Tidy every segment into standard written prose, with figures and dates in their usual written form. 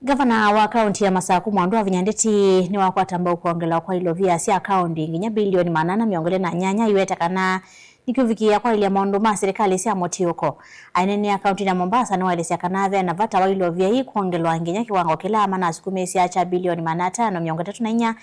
Gavana wa kaunti ya Masaku Mwandu Avinyandeti ni wakwatamba kuongela kwa ilovia sia kaunti nginya bilioni 828 iwetakana nikuvikia kwa ile maundu ma serikali sia motioko ainene ya kaunti ya Mombasa ni waelesea kanave na vata wa ilovia hii kuongelwa nginya kiwango kila mana sukumesi acha bilioni 534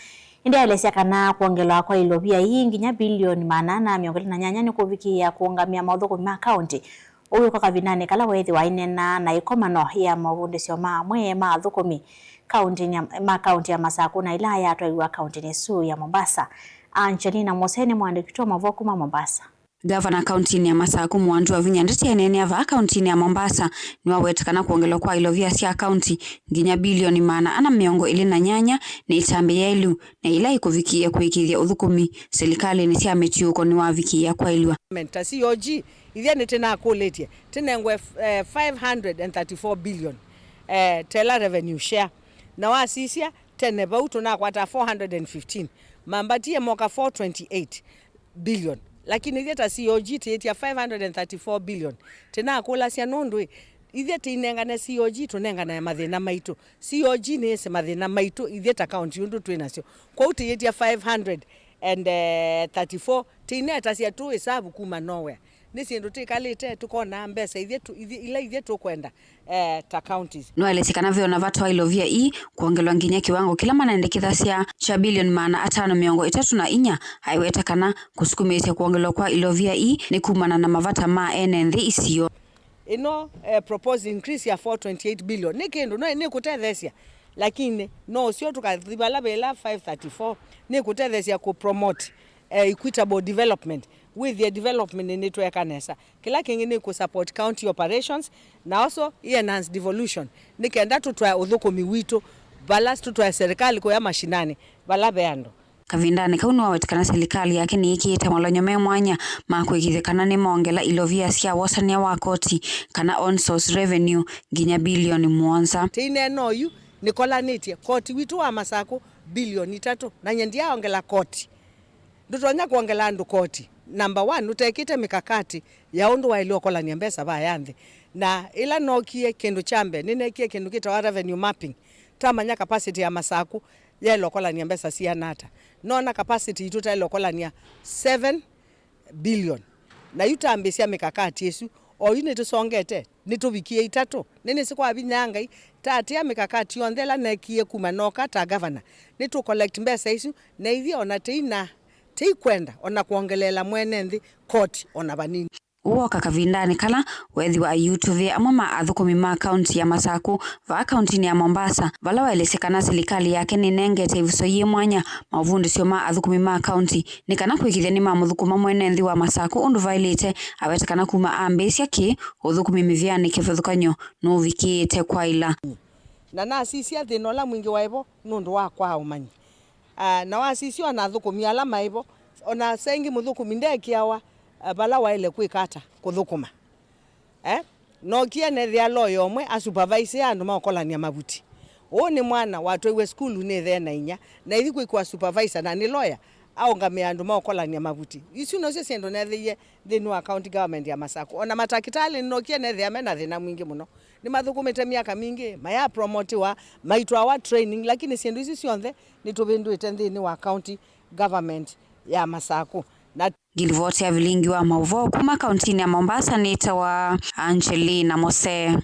indi aelesea kana kuongelwa kwa ilovia hii nginya bilioni 828 nikuvikia kuongamia maudhuku ma kaunti uyu kwa kavinane kala wethi wainena na ikomano ya mavundisyo mwe mathukumi kaunti ya Masaku na ilaya atwaiwa kaunti nesu ya Mombasa. Angelina Moseni mwandikitwa mavoku ma Mombasa. Gavana kaunti ya Masaku Mwandu Avinyandeti enene ava kaunti ya Mombasa ni wawetakana kuongelwa kwa ilovia sia kaunti nginya bilioni 828 na itambe yelu na ila ikuvikia kuikithia uthukumi serikali ni sia metiuko ni wavikia kwa ilwa COG ithia tena kuletie tenengwe 534 billion tela revenue share na wasisia tene bauto na kwata 415 mambatie moka 428 billion lakini ithia COG tetia 534 billion tena kula sia nondwe ithia tinengana COG tunengana mathina maitu COG ni se mathina maitu ithia account yundu twinacio kwa utetia 534 tineta cia tu hesabu kuma nowhere nisi ndo tikalite tukona mbesa ithie tukwenda ta counties no elesikana vyo na vatu ilovia kuongelwa nginya kiwango kila manaendekitha cia cha bilioni 534 haiwetakana kusukumetia kuongelwa kwa ilovia ni kumana na mavata ma enenthi isio proposed increase ya 428 billion ni kindu no ni kutethesia lakini no sio tukathibala bela 534 ni kutethesia ku promote equitable development with the development in it kanesa kila kingi ni ku support county operations na also enhance devolution nikenda tutwa uthukumi wito balance tutwa serikali kwa mashinani balabeando kavindani kauni wawetakana serikali yake ni ikiita malonyome mwanya makwikithekana ni mongela ilovia sia wasania wa koti kana on source revenue nginya bilioni 7 tine noyu nikolanitie koti witu wa Masaku bilioni 3 na nyendia ongela koti ndutonya kuongela andu koti number 1 utekite mikakati ya undu wa iliokola ni mbesa bayanthi na ila nokie kindu chambe ninekie kindu kita revenue mapping tamanya capacity ya Masaku ya ilokola ni mbesa sia nata nona capacity ituta ilokola ni 7 billion na yutambisia mikakati yesu o yune tusongete nitubikie 3 nini sikwa binyanga tatia mikakati yonthela nekie kumanoka ta governor nitu collect mbesa isu na ithio ona tina kwenda ona kuongelela mwenenthi court ona banini uoka kavindani kala wethi wa YouTube amwe ma athukumi ma kaunti ya Masaku va kaunti ya Mombasa vala waelesekana serikali yake ni nengete ivuso ye mwanya mavundisyo ma athukumi ma kaunti ni kana kwikithia ni mamuthukuma mwenenthi wa Masaku undu vailite awetakana kuma ambesia ki uthukumi miviani kifuthukanyo no vikite kwa ila na sisia thinola mwingi waibo nundu wa kwa umanyi na wasisio na thukumi alama ibo ona sengi muthukumi ndekiawa bala waile kwikata kuthukuma no kiene thia loyo mwe a supervise andu makolania mabuti ni mwana watwe school ni thena inya na ithi kwikwa supervisor na ni lawyer aongamia andu makolania mabuti isu no se sendo na thinu wa county government ya Masaku ona matakitali no kiene thia mena thina mwingi muno ni mathukumite miaka mingi maya promote wa maitwa wa training lakini sendo isu cionthe ni tubinduite thini wa county government ya Masaku na Gilvote ya vilingi wa mauvo kuma kaunti ya Mombasa ni tawa Angelina Mose.